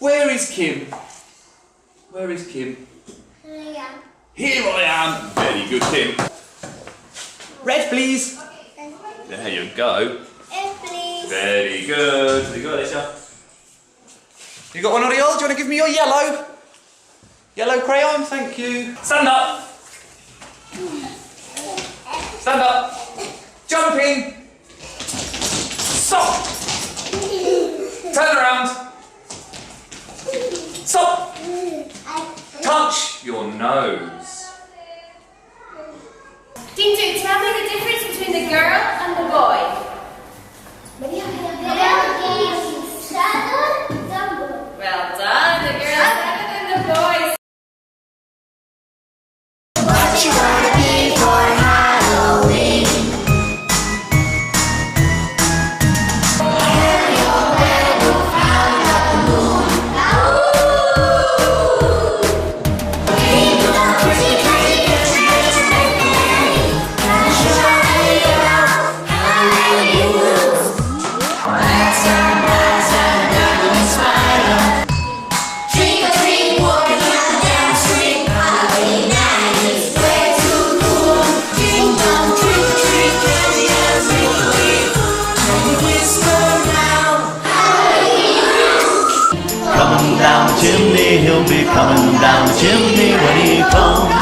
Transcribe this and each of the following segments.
Where is Kim? Where is Kim? Here I am. Here I am. Very good, Kim. Red, please. There you go. Red, please. Very good. There you go, Alicia. You got one, Oriole? Do you want to give me your yellow? Yellow crayon, thank you. Stand up. Stand up. Jumping. Stop. Turn around. Stop. Touch your nose. Ginger, tell me the difference between the girl and the boy. The girl is shadowed, dumb. Well done, the girl is better than the boy. What you wanna be for Halloween? Carry your werewolf out of the moon. People don't pretty crazy, cause you're make-believe. Cause you're a hero, Halloween blues. Lights are nice and ugly spider. Trick or treat, walking down the damn street. Halloween night is way too cool. Ding dong, trick or treat, candy and make-believe. Can you whisper now? Coming down the chimney, he'll be coming down the chimney when he comes.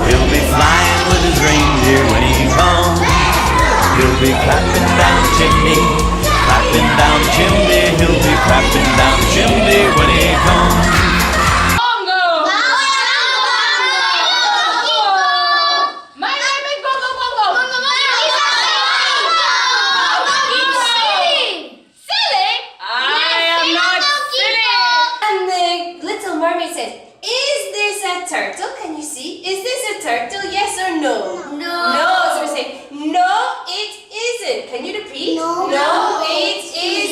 He'll be flying with his reindeer when he comes. He'll be clapping down the chimney, clapping down the chimney. He'll be clapping down the chimney when he comes. Bongo! My name is Bongo Bongo. Silly? I am not silly. And the Little Mermaid said, "Is this a turtle? Can you see? Is this a turtle? Yes or no?" No. No. So we say, "No, it isn't." Can you repeat? No, No, it it